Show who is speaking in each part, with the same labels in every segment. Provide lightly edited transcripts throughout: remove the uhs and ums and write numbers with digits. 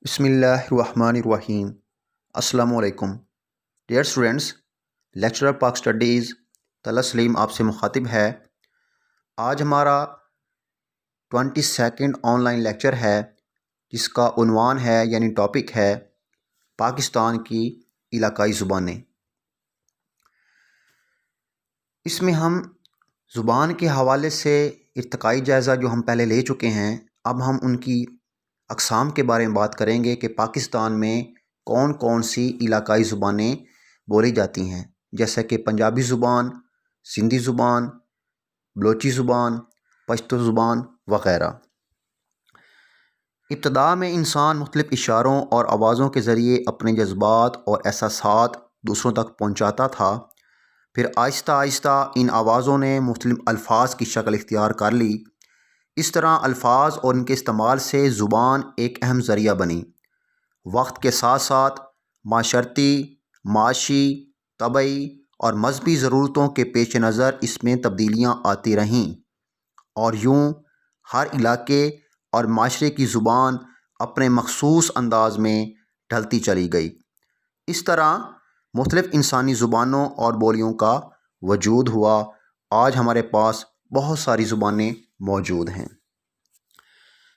Speaker 1: بسم اللہ الرحمن الرحیم۔ السلام علیکم ڈیئر اسٹوڈنٹس، لیکچرر پاک اسٹڈیز طلعت سلیم آپ سے مخاطب ہے۔ آج ہمارا 22 آن لائن لیکچر ہے جس کا عنوان ہے یعنی ٹاپک ہے پاکستان کی علاقائی زبانیں۔ اس میں ہم زبان کے حوالے سے ارتقائی جائزہ جو ہم پہلے لے چکے ہیں، اب ہم ان کی اقسام کے بارے میں بات کریں گے کہ پاکستان میں کون کون سی علاقائی زبانیں بولی جاتی ہیں، جیسا کہ پنجابی زبان، سندھی زبان، بلوچی زبان، پشتو زبان وغیرہ۔ ابتدا میں انسان مختلف اشاروں اور آوازوں کے ذریعے اپنے جذبات اور احساسات دوسروں تک پہنچاتا تھا، پھر آہستہ آہستہ ان آوازوں نے مختلف الفاظ کی شکل اختیار کر لی۔ اس طرح الفاظ اور ان کے استعمال سے زبان ایک اہم ذریعہ بنی۔ وقت کے ساتھ ساتھ معاشرتی، معاشی، طبعی اور مذہبی ضرورتوں کے پیش نظر اس میں تبدیلیاں آتی رہیں، اور یوں ہر علاقے اور معاشرے کی زبان اپنے مخصوص انداز میں ڈھلتی چلی گئی۔ اس طرح مختلف انسانی زبانوں اور بولیوں کا وجود ہوا۔ آج ہمارے پاس بہت ساری زبانیں موجود ہیں۔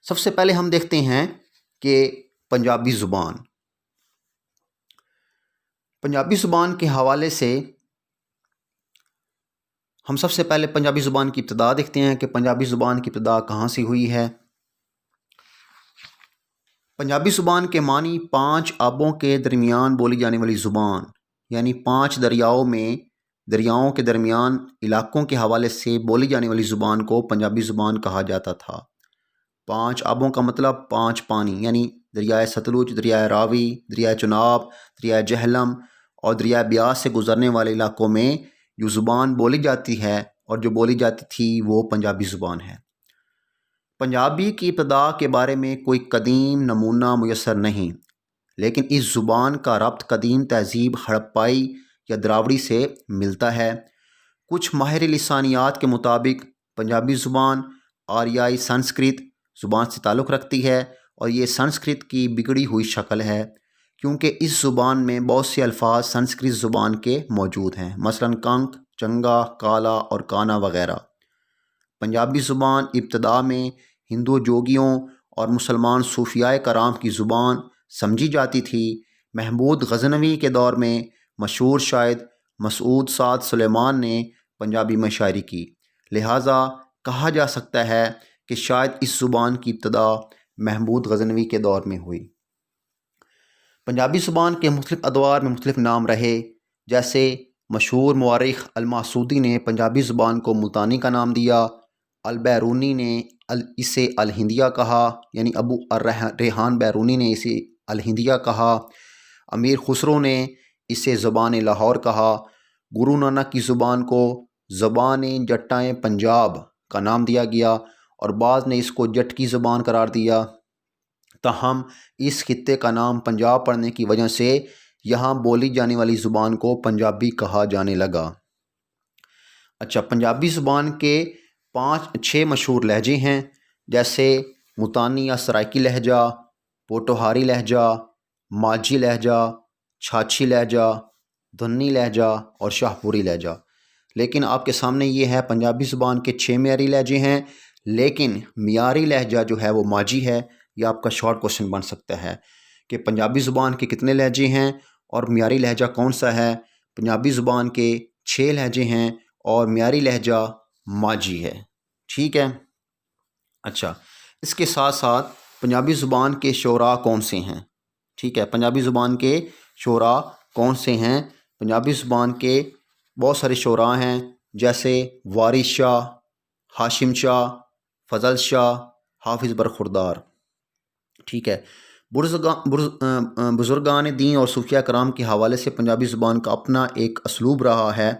Speaker 1: سب سے پہلے ہم دیکھتے ہیں کہ پنجابی زبان۔ پنجابی زبان کے حوالے سے ہم سب سے پہلے پنجابی زبان کی ابتدا دیکھتے ہیں کہ پنجابی زبان کی ابتدا کہاں سے ہوئی ہے۔ پنجابی زبان کے معنی 5 آبوں کے درمیان بولی جانے والی زبان، یعنی 5 دریاؤں کے درمیان علاقوں کے حوالے سے بولی جانے والی زبان کو پنجابی زبان کہا جاتا تھا۔ 5 آبوں کا مطلب 5 پانی، یعنی دریائے ستلج، دریائے راوی، دریائے چناب، دریائے جہلم اور دریائے بیاس سے گزرنے والے علاقوں میں جو زبان بولی جاتی ہے اور جو بولی جاتی تھی وہ پنجابی زبان ہے۔ پنجابی کی ابتدا کے بارے میں کوئی قدیم نمونہ میسر نہیں، لیکن اس زبان کا ربط قدیم تہذیب ہڑپائی یا دراوڑی سے ملتا ہے۔ کچھ ماہر لسانیات کے مطابق پنجابی زبان آریائی سنسکرت زبان سے تعلق رکھتی ہے، اور یہ سنسکرت کی بگڑی ہوئی شکل ہے، کیونکہ اس زبان میں بہت سے الفاظ سنسکرت زبان کے موجود ہیں، مثلا کنک، چنگا، کالا اور کانا وغیرہ۔ پنجابی زبان ابتدا میں ہندو جوگیوں اور مسلمان صوفیاء کرام کی زبان سمجھی جاتی تھی۔ محمود غزنوی کے دور میں مشہور شاعر مسعود سعد سلیمان نے پنجابی میں شاعری کی، لہٰذا کہا جا سکتا ہے کہ شاید اس زبان کی ابتدا محمود غزنوی کے دور میں ہوئی۔ پنجابی زبان کے مختلف ادوار میں مختلف نام رہے، جیسے مشہور مورخ المحسودی نے پنجابی زبان کو ملتانی کا نام دیا، البیرونی نے اسے الہندیہ کہا، یعنی ابو ریحان بیرونی نے اسے الہندیہ کہا، امیر خسرو نے اسے زبان لاہور کہا، گرو نانک کی زبان کو زبان جٹائیں پنجاب کا نام دیا گیا، اور بعض نے اس کو جٹکی زبان قرار دیا۔ تاہم اس خطے کا نام پنجاب پڑنے کی وجہ سے یہاں بولی جانے والی زبان کو پنجابی کہا جانے لگا۔ اچھا، پنجابی زبان کے 6 مشہور لہجے ہیں، جیسے ملتانی یا سرائکی لہجہ، پوٹوہاری لہجہ، ماجھی لہجہ، چھاچھی لہجہ، دھنی لہجہ اور شاہپوری لہجہ۔ لیکن آپ کے سامنے یہ ہے پنجابی زبان کے 6 معیاری لہجے ہیں، لیکن معیاری لہجہ جو ہے وہ ماجھی ہے۔ یہ آپ کا شارٹ کوشچن بن سکتا ہے کہ پنجابی زبان کے کتنے لہجے ہیں اور معیاری لہجہ کون سا ہے۔ پنجابی زبان کے 6 لہجے ہیں اور معیاری لہجہ ماجھی ہے، ٹھیک ہے۔ اچھا، اس کے ساتھ ساتھ پنجابی زبان کے شعراء کون سے ہیں، ٹھیک ہے، پنجابی زبان کے شعراء کون سے ہیں۔ پنجابی زبان کے بہت سارے شعراء ہیں، جیسے وارث شاہ، ہاشم شاہ، فضل شاہ، حافظ برخوردار، ٹھیک ہے۔ بزرگان دین اور صوفیاء کرام کے حوالے سے پنجابی زبان کا اپنا ایک اسلوب رہا ہے۔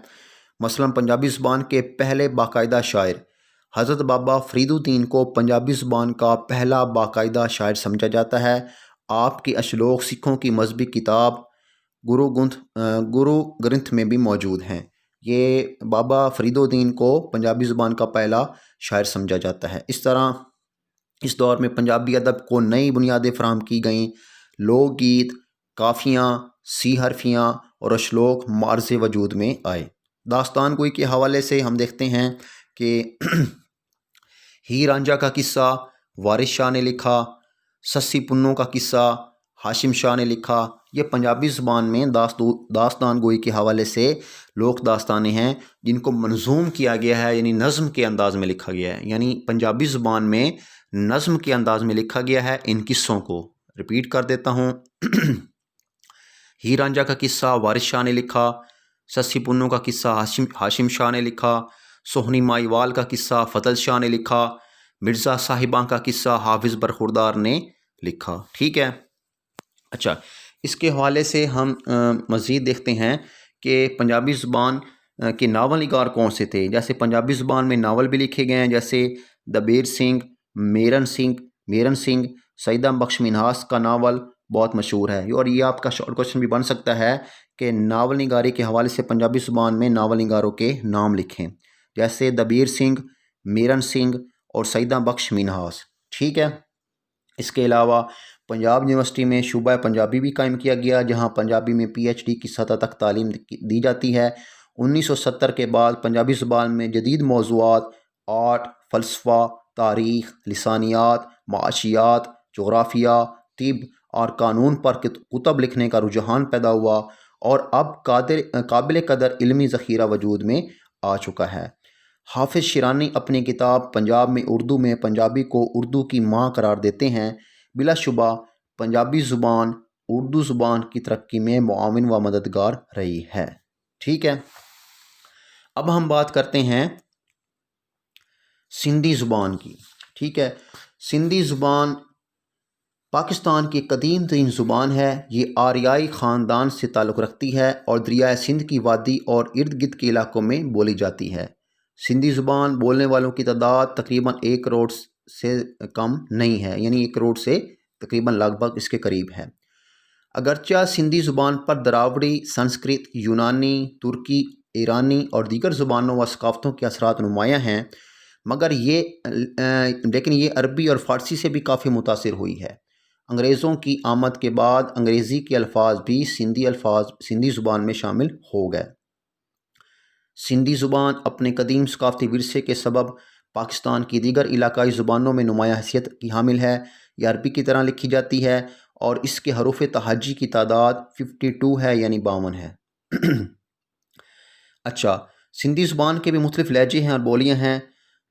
Speaker 1: مثلا پنجابی زبان کے پہلے باقاعدہ شاعر حضرت بابا فرید الدین کو پنجابی زبان کا پہلا باقاعدہ شاعر سمجھا جاتا ہے۔ آپ کی اشلوق سکھوں کی مذہبی کتاب گرو گرنتھ میں بھی موجود ہیں۔ یہ بابا فرید الدین کو پنجابی زبان کا پہلا شاعر سمجھا جاتا ہے۔ اس طرح اس دور میں پنجابی ادب کو نئی بنیادیں فراہم کی گئیں۔ لوک گیت، کافیاں، سی حرفیاں اور اشلوک معرض وجود میں آئے۔ داستان گوئی کے حوالے سے ہم دیکھتے ہیں کہ ہیر رانجھا کا قصہ وارث شاہ نے لکھا، سسی پنوں کا قصہ ہاشم شاہ نے لکھا۔ یہ پنجابی زبان میں داستان گوئی کے حوالے سے لوک داستانیں ہیں جن کو منظوم کیا گیا ہے، یعنی نظم کے انداز میں لکھا گیا ہے، یعنی پنجابی زبان میں نظم کے انداز میں لکھا گیا ہے ان قصوں کو۔ ریپیٹ کر دیتا ہوں ہیر رانجھا کا قصہ وارث شاہ نے لکھا، سسی پنوں کا قصہ ہاشم شاہ نے لکھا، سوہنی مائیوال کا قصہ فضل شاہ نے لکھا، مرزا صاحباں کا قصہ حافظ برخوردار نے لکھا۔ ٹھیک ہے، اچھا اس کے حوالے سے ہم مزید دیکھتے ہیں کہ پنجابی زبان کے ناول نگار کون سے تھے۔ جیسے پنجابی زبان میں ناول بھی لکھے گئے ہیں، جیسے دبیر سنگھ، میرن سنگھ، سیدہ بخش منہاس کا ناول بہت مشہور ہے۔ اور یہ آپ کا شارٹ کوشچن بھی بن سکتا ہے کہ ناول نگاری کے حوالے سے پنجابی زبان میں ناول نگاروں کے نام لکھیں، جیسے دبیر سنگھ، میرن سنگھ اور سیدہ بخش منہاس۔ ٹھیک ہے، اس کے علاوہ پنجاب یونیورسٹی میں شعبہ پنجابی بھی قائم کیا گیا، جہاں پنجابی میں PhD کی سطح تک تعلیم دی جاتی ہے۔ 1970 کے بعد پنجابی زبان میں جدید موضوعات، آرٹ، فلسفہ، تاریخ، لسانیات، معاشیات، جغرافیہ، طب اور قانون پر کتب لکھنے کا رجحان پیدا ہوا اور اب قابل قدر علمی ذخیرہ وجود میں آ چکا ہے۔ حافظ شیرانی اپنی کتاب پنجاب میں اردو میں پنجابی کو اردو کی ماں قرار دیتے ہیں۔ بلا شبہ پنجابی زبان اردو زبان کی ترقی میں معاون و مددگار رہی ہے۔ ٹھیک ہے، اب ہم بات کرتے ہیں سندھی زبان کی۔ ٹھیک ہے، سندھی زبان پاکستان کی قدیم ترین زبان ہے۔ یہ آریائی خاندان سے تعلق رکھتی ہے اور دریائے سندھ کی وادی اور ارد گرد کے علاقوں میں بولی جاتی ہے۔ سندھی زبان بولنے والوں کی تعداد تقریباً 1 کروڑ سے کم نہیں ہے، یعنی 1 کروڑ سے تقریباً لگ بھگ اس کے قریب ہے۔ اگرچہ سندھی زبان پر دراوڑی، سنسکرت، یونانی، ترکی، ایرانی اور دیگر زبانوں و ثقافتوں کے اثرات نمایاں ہیں، مگر لیکن یہ عربی اور فارسی سے بھی کافی متاثر ہوئی ہے۔ انگریزوں کی آمد کے بعد انگریزی کے الفاظ بھی سندھی زبان میں شامل ہو گئے۔ سندھی زبان اپنے قدیم ثقافتی ورثے کے سبب پاکستان کی دیگر علاقائی زبانوں میں نمایاں حیثیت کی حامل ہے۔ یہ عربی کی طرح لکھی جاتی ہے اور اس کے حروف تہجی کی تعداد 52 ہے، یعنی 52 ہے۔ اچھا، سندھی زبان کے بھی مختلف لہجے ہیں اور بولیاں ہیں۔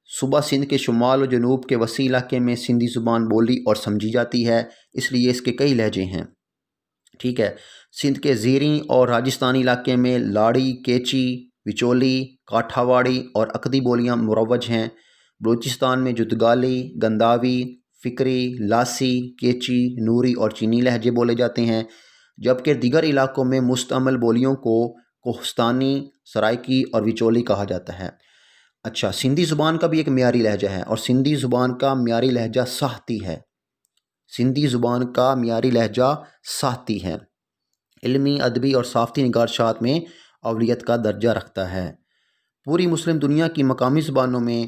Speaker 1: صوبہ سندھ کے شمال و جنوب کے وسیع علاقے میں سندھی زبان بولی اور سمجھی جاتی ہے، اس لیے اس کے کئی لہجے ہیں۔ ٹھیک ہے، سندھ کے زیریں اور راجستھانی علاقے میں لاڑی، کیچی، وچولی، کاٹھاواڑی اور عقدی بولیاں مروج ہیں۔ بلوچستان میں جدگالی، گنداوی، فکری، لاسی، کیچی، نوری اور چینی لہجے بولے جاتے ہیں، جبکہ دیگر علاقوں میں مستعمل بولیوں کو کوہستانی، سرائکی اور وچولی کہا جاتا ہے۔ اچھا، سندھی زبان کا بھی ایک معیاری لہجہ ہے اور سندھی زبان کا معیاری لہجہ ساہتی ہے۔ سندھی زبان کا معیاری لہجہ ساہتی ہے، علمی، ادبی اور صحافتی نگارشات میں اولویت کا درجہ رکھتا ہے۔ پوری مسلم دنیا کی مقامی زبانوں میں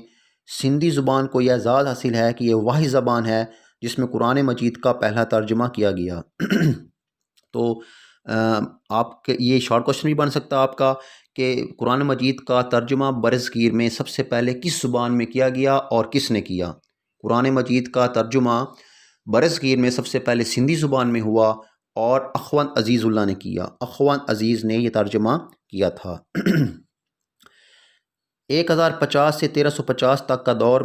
Speaker 1: سندھی زبان کو یہ اعزاز حاصل ہے کہ یہ واحد زبان ہے جس میں قرآن مجید کا پہلا ترجمہ کیا گیا۔ تو آپ کے یہ شارٹ کوشچن بھی بن سکتا ہے آپ کا کہ قرآن مجید کا ترجمہ برصغیر میں سب سے پہلے کس زبان میں کیا گیا اور کس نے کیا؟ قرآن مجید کا ترجمہ برصغیر میں سب سے پہلے سندھی زبان میں ہوا اور اخوند عزیز اللہ نے کیا۔ اخوند عزیز نے یہ ترجمہ کیا تھا۔ 1050 سے 1350 تک کا دور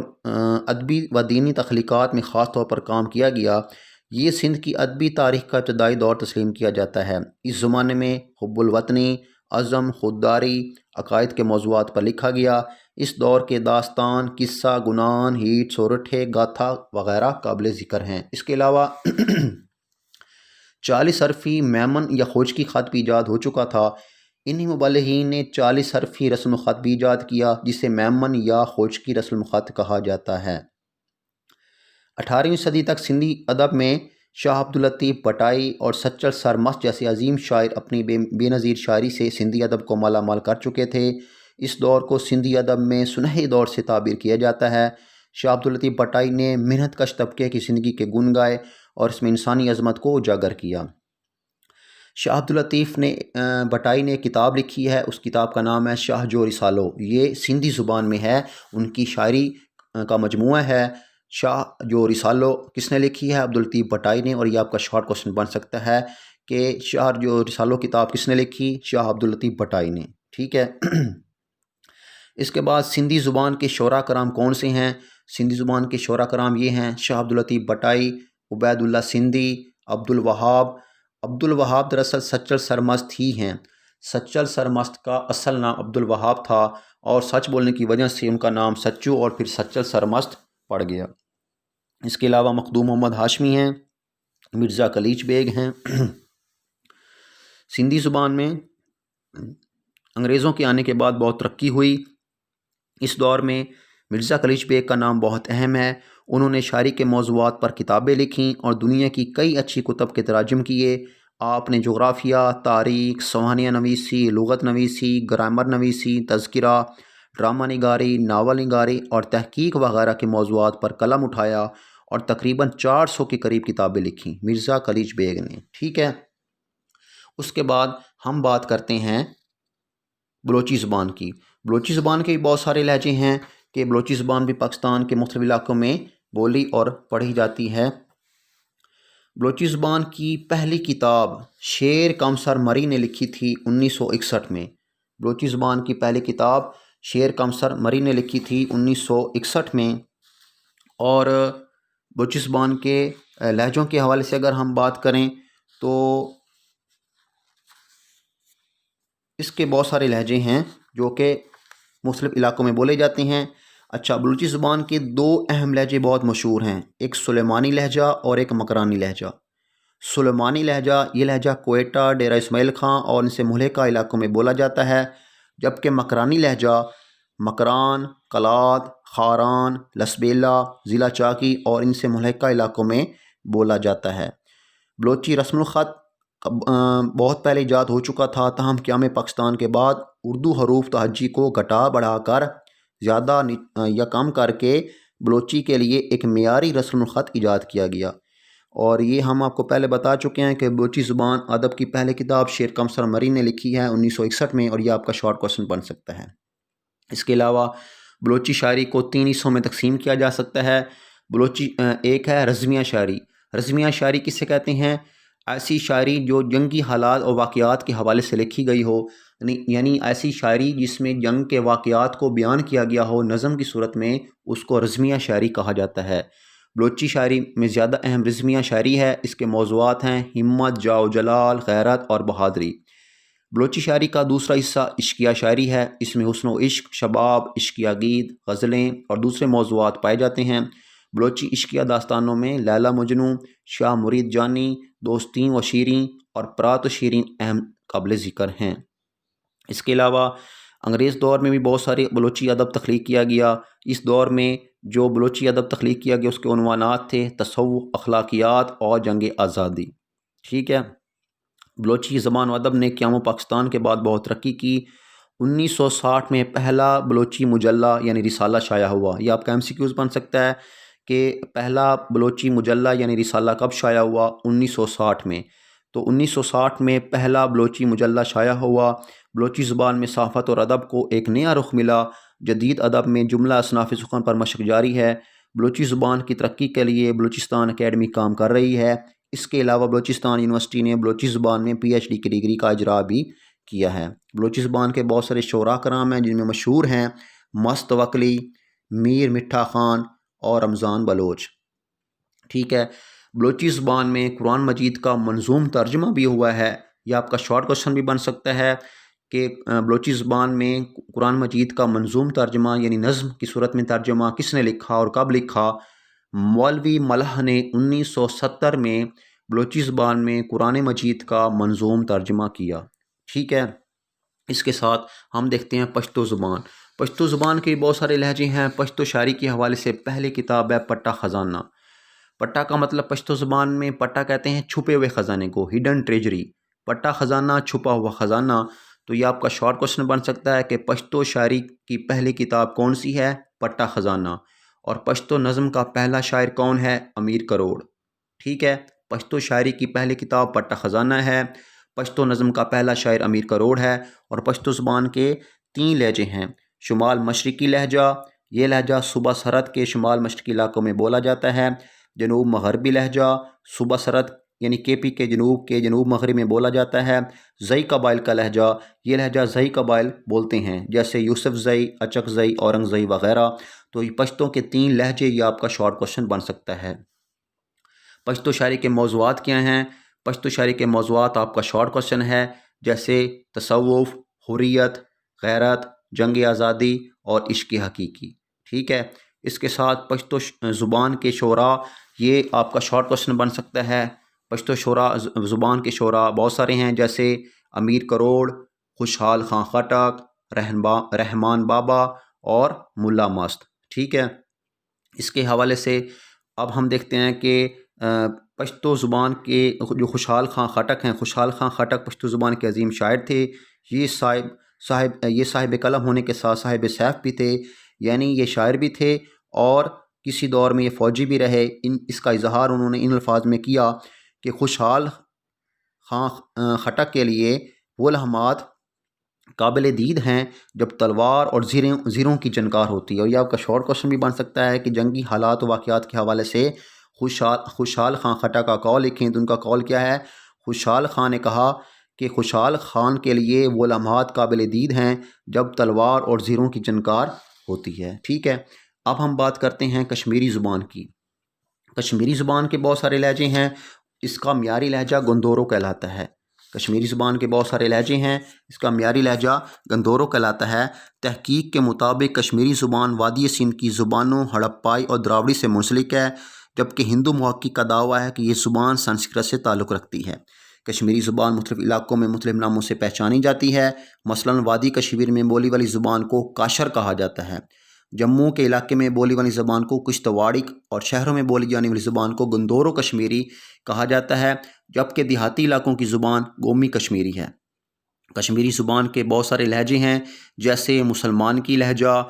Speaker 1: ادبی و دینی تخلیقات میں خاص طور پر کام کیا گیا۔ یہ سندھ کی ادبی تاریخ کا ابتدائی دور تسلیم کیا جاتا ہے۔ اس زمانے میں حب الوطنی، عزم، خودداری، عقائد کے موضوعات پر لکھا گیا۔ اس دور کے داستان، قصہ، گنان، ہیٹ، سورٹھے، گاتھا وغیرہ قابل ذکر ہیں۔ اس کے علاوہ 40 حرفی میمن یا خوجکی خط بھی ایجاد ہو چکا تھا۔ انہی مبلغین نے 40 حرفی رسم الخط بھی ایجاد کیا جسے میمن یا خوجکی رسم الخط کہا جاتا ہے۔ 18ویں صدی تک سندھی ادب میں شاہ عبداللطیف بھٹائی اور سچل سرمست جیسے عظیم شاعر اپنی بے نظیر شاعری سے سندھی ادب کو مالا مال کر چکے تھے۔ اس دور کو سندھی ادب میں سنہری دور سے تعبیر کیا جاتا ہے۔ شاہ عبداللطیف بھٹائی نے محنت کش طبقے کی زندگی کے گن گائے اور اس میں انسانی عظمت کو اجاگر کیا۔ شاہ عبداللطیف بٹائی نے کتاب لکھی ہے، اس کتاب کا نام ہے شاہ جو رسالو، یہ سندھی زبان میں ہے، ان کی شاعری کا مجموعہ ہے۔ شاہ جو رسالو کس نے لکھی ہے؟ عبداللطیف بٹائی نے، اور یہ آپ کا شارٹ کوسچن بن سکتا ہے کہ شاہ جو رسالو کتاب کس نے لکھی؟ شاہ عبداللطیف بٹائی نے، ٹھیک ہے۔ اس کے بعد سندھی زبان کے شعراء کرام کون سے ہیں؟ سندھی زبان کے شعراء کرام یہ ہیں: شاہ عبداللطیف بٹائی، عبید اللہ سندھی، عبدالوہاب دراصل سچل سرمست ہی ہیں۔ سچل سرمست کا اصل نام عبدالوہاب تھا، اور سچ بولنے کی وجہ سے ان کا نام سچو اور پھر سچل سرمست پڑ گیا۔ اس کے علاوہ مخدوم محمد ہاشمی ہیں، مرزا کلیچ بیگ ہیں۔ سندھی زبان میں انگریزوں کے آنے کے بعد بہت ترقی ہوئی۔ اس دور میں مرزا کلیچ بیگ کا نام بہت اہم ہے۔ انہوں نے شاعری کے موضوعات پر کتابیں لکھیں اور دنیا کی کئی اچھی کتب کے تراجم کیے۔ آپ نے جغرافیہ، تاریخ، سوانح نویسی، لغت نویسی، گرامر نویسی، تذکرہ، ڈرامہ نگاری، ناول نگاری اور تحقیق وغیرہ کے موضوعات پر قلم اٹھایا اور تقریباً 400 کے قریب کتابیں لکھیں مرزا کلیچ بیگ نے، ٹھیک ہے۔ اس کے بعد ہم بات کرتے ہیں بلوچی زبان کی۔ بلوچی زبان کے بھی بہت سارے لہجے ہیں کہ بلوچی زبان بھی پاکستان کے مختلف علاقوں میں بولی اور پڑھی جاتی ہے۔ بلوچی زبان کی پہلی کتاب شیر کمسر مری نے لکھی تھی 1961 میں۔ بلوچی زبان کی پہلی کتاب شیر کمسر مری نے لکھی تھی 1961 میں۔ اور بلوچی زبان کے لہجوں کے حوالے سے اگر ہم بات کریں تو اس کے بہت سارے لہجے ہیں جو کہ مختلف علاقوں میں بولے جاتے ہیں۔ اچھا، بلوچی زبان کے دو اہم لہجے بہت مشہور ہیں، ایک سلیمانی لہجہ اور ایک مکرانی لہجہ۔ سلیمانی لہجہ، یہ لہجہ کوئٹہ، ڈیرہ اسماعیل خان اور ان سے ملحقہ علاقوں میں بولا جاتا ہے، جبکہ مکرانی لہجہ مکران، کلات، خاران، لسبیلا، ضلع چاکی اور ان سے ملحقہ علاقوں میں بولا جاتا ہے۔ بلوچی رسم الخط بہت پہلے ایجاد ہو چکا تھا، تاہم قیام پاکستان کے بعد اردو حروف تہجی کو گھٹا بڑھا کر زیادہ یا کم کر کے بلوچی کے لیے ایک معیاری رسم الخط ایجاد کیا گیا۔ اور یہ ہم آپ کو پہلے بتا چکے ہیں کہ بلوچی زبان ادب کی پہلی کتاب شیر کمسر مری نے لکھی ہے 1961 میں، اور یہ آپ کا شارٹ کوسچن بن سکتا ہے۔ اس کے علاوہ بلوچی شاعری کو 3 حصوں میں تقسیم کیا جا سکتا ہے۔ ایک ہے رزمیہ شاعری۔ رزمیہ شاعری کسے کہتے ہیں؟ ایسی شاعری جو جنگی حالات اور واقعات کے حوالے سے لکھی گئی ہو، یعنی ایسی شاعری جس میں جنگ کے واقعات کو بیان کیا گیا ہو نظم کی صورت میں، اس کو رزمیہ شاعری کہا جاتا ہے۔ بلوچی شاعری میں زیادہ اہم رزمیہ شاعری ہے۔ اس کے موضوعات ہیں ہمت، جاؤ جلال، غیرت اور بہادری۔ بلوچی شاعری کا دوسرا حصہ عشقیہ شاعری ہے۔ اس میں حسن و عشق، شباب، عشقیہ گیت، غزلیں اور دوسرے موضوعات پائے جاتے ہیں۔ بلوچی عشقیہ داستانوں میں لیلا مجنوں، شاہ مرید جانی، دوستیں و شیریں اور پرات و شیریں اہم قابل ذکر ہیں۔ اس کے علاوہ انگریز دور میں بھی بہت سارے بلوچی ادب تخلیق کیا گیا۔ اس دور میں جو بلوچی ادب تخلیق کیا گیا اس کے عنوانات تھے تصوف، اخلاقیات اور جنگ آزادی، ٹھیک ہے۔ بلوچی زبان و ادب نے قیام پاکستان کے بعد بہت ترقی کی۔ 1960 میں پہلا بلوچی مجلہ یعنی رسالہ شائع ہوا۔ یہ آپ کا MCQs بن سکتا ہے کہ پہلا بلوچی مجلہ یعنی رسالہ کب شائع ہوا؟ 1960 میں۔ تو 1960 میں پہلا بلوچی مجلہ شائع ہوا۔ بلوچی زبان میں صحافت اور ادب کو ایک نیا رخ ملا۔ جدید ادب میں جملہ اصناف سخن پر مشق جاری ہے۔ بلوچی زبان کی ترقی کے لیے بلوچستان اکیڈمی کام کر رہی ہے۔ اس کے علاوہ بلوچستان یونیورسٹی نے بلوچی زبان میں PhD کی ڈگری کا اجرا بھی کیا ہے۔ بلوچی زبان کے بہت سارے شعراء کرام ہیں جن میں مشہور ہیں مست وکلی، میر مٹھا خان اور رمضان بلوچ، ٹھیک ہے۔ بلوچی زبان میں قرآن مجید کا منظوم ترجمہ بھی ہوا ہے۔ یہ آپ کا شارٹ کوسچن بھی بن سکتا ہے کہ بلوچی زبان میں قرآن مجید کا منظوم ترجمہ یعنی نظم کی صورت میں ترجمہ کس نے لکھا اور کب لکھا؟ مولوی ملح نے 1970 میں بلوچی زبان میں قرآن مجید کا منظوم ترجمہ کیا، ٹھیک ہے۔ اس کے ساتھ ہم دیکھتے ہیں پشتو زبان۔ پشتو زبان کے بہت سارے لہجے ہیں۔ پشتو شاعری کے حوالے سے پہلی کتاب ہے پٹا خزانہ۔ پٹا کا مطلب پشتو زبان میں پٹا کہتے ہیں چھپے ہوئے خزانے کو، ہڈن ٹریجری۔ پٹا خزانہ، چھپا ہوا خزانہ۔ تو یہ آپ کا شارٹ کوسچن بن سکتا ہے کہ پشتو شاعری کی پہلی کتاب کون سی ہے؟ پٹا خزانہ۔ اور پشتو نظم کا پہلا شاعر کون ہے؟ امیر کروڑ۔ ٹھیک ہے۔ پشتو شاعری کی پہلی کتاب پٹہ خزانہ ہے۔ پشتو نظم کا پہلا شاعر امیر کروڑ ہے۔ اور پشتو زبان کے 3 لہجے ہیں۔ شمال مشرقی لہجہ، یہ لہجہ صوبہ سرحد کے شمال مشرقی علاقوں میں بولا جاتا ہے۔ جنوب مغربی لہجہ صوبہ سرحد یعنی کے پی کے جنوب مغرب میں بولا جاتا ہے۔ زئی قبائل کا لہجہ، یہ لہجہ زئی قبائل بولتے ہیں، جیسے یوسف زئی، اچک زئی، اورنگ زئی وغیرہ۔ تو یہ پشتو کے 3 لہجے، یہ آپ کا شارٹ کوشچن بن سکتا ہے۔ پشتو شاعری کے موضوعات کیا ہیں؟ پشتو شاعری کے موضوعات آپ کا شارٹ کوشچن ہے، جیسے تصوف، حریت، غیرت، جنگ آزادی اور عشق حقیقی۔ ٹھیک ہے۔ اس کے ساتھ پشتو زبان کے شعراء، یہ آپ کا شارٹ کوشچن بن سکتا ہے۔ پشتو شعراء زبان کے شعراء بہت سارے ہیں، جیسے امیر کروڑ، خوشحال خان خٹک، رحمان بابا اور ملا مست۔ ٹھیک ہے۔ اس کے حوالے سے اب ہم دیکھتے ہیں کہ پشتو زبان کے جو خوشحال خان خٹک ہیں، خوشحال خان خٹک پشتو زبان کے عظیم شاعر تھے۔ یہ صاحب قلم ہونے کے ساتھ صاحب سیف بھی تھے، یعنی یہ شاعر بھی تھے اور کسی دور میں یہ فوجی بھی رہے۔ اس کا اظہار انہوں نے ان الفاظ میں کیا کہ خوشحال خان خٹک کے لیے وہ لمحات قابل دید ہیں جب تلوار اور زیروں کی جنکار ہوتی ہے۔ اور یہ آپ کا شارٹ کوشچن بھی بن سکتا ہے کہ جنگی حالات و واقعات کے حوالے سے خوشحال خان خٹک کا قول لکھیں، تو ان کا قول کیا ہے؟ خوشحال خان نے کہا کہ خوشحال خان کے لیے وہ لمحات قابل دید ہیں جب تلوار اور زیروں کی جنکار ہوتی ہے۔ ٹھیک ہے۔ اب ہم بات کرتے ہیں کشمیری زبان کی۔ کشمیری زبان کے بہت سارے لہجے ہیں۔ اس کا معیاری لہجہ گندورو کہلاتا ہے۔ کشمیری زبان کے بہت سارے لہجے ہیں، اس کا معیاری لہجہ گندورو کہلاتا ہے۔ تحقیق کے مطابق کشمیری زبان وادی سندھ کی زبانوں ہڑپائی اور دراوڑی سے منسلک ہے، جبکہ ہندو محقق کا دعویٰ ہے کہ یہ زبان سنسکرت سے تعلق رکھتی ہے۔ کشمیری زبان مختلف علاقوں میں مختلف ناموں سے پہچانی جاتی ہے۔ مثلاً وادی کشمیر میں بولی والی زبان کو کاشر کہا جاتا ہے۔ جموں کے علاقے میں بولی والی زبان کو کشتواڑی اور شہروں میں بولی جانے والی زبان کو گندورو کشمیری کہا جاتا ہے، جبکہ دیہاتی علاقوں کی زبان گومی کشمیری ہے۔ کشمیری زبان کے بہت سارے لہجے ہیں، جیسے مسلمان کی لہجہ،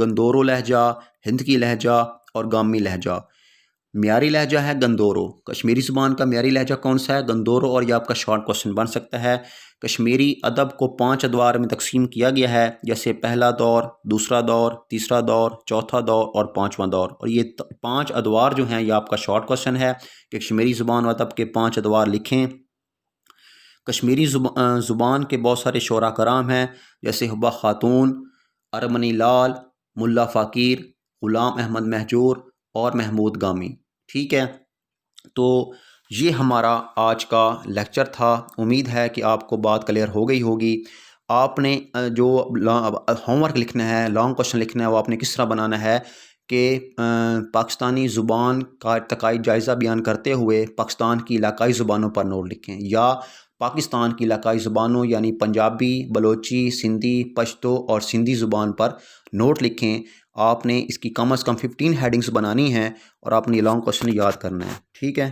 Speaker 1: گندورو لہجہ، ہند کی لہجہ اور گامی لہجہ۔ معیاری لہجہ ہے گندورو۔ کشمیری زبان کا معیاری لہجہ کون سا ہے؟ گندورو۔ اور یہ آپ کا شارٹ کوشچن بن سکتا ہے۔ کشمیری ادب کو 5 ادوار میں تقسیم کیا گیا ہے، جیسے پہلا دور، دوسرا دور، تیسرا دور، چوتھا دور اور 5واں دور۔ اور یہ 5 ادوار جو ہیں، یہ آپ کا شارٹ کوشچن ہے کہ کشمیری زبان و ادب کے 5 ادوار لکھیں۔ کشمیری زبان کے بہت سارے شعراء کرام ہیں، جیسے حبہ خاتون، ارمنی لال، ملا فقیر، غلام احمد مہجور اور محمود گامی۔ ٹھیک ہے۔ تو یہ ہمارا آج کا لیکچر تھا۔ امید ہے کہ آپ کو بات کلیئر ہو گئی ہوگی۔ آپ نے جو ہوم ورک لکھنا ہے، لانگ کوشچن لکھنا ہے، وہ آپ نے کس طرح بنانا ہے کہ پاکستانی زبان کا ارتقائی جائزہ بیان کرتے ہوئے پاکستان کی علاقائی زبانوں پر نوٹ لکھیں، یا پاکستان کی علاقائی زبانوں یعنی پنجابی، بلوچی، سندھی، پشتو اور سندھی زبان پر نوٹ لکھیں۔ آپ نے اس کی کم از کم 15 ہیڈنگز بنانی ہیں اور آپ نے لانگ کوشچن یاد کرنا ہے۔ ٹھیک ہے۔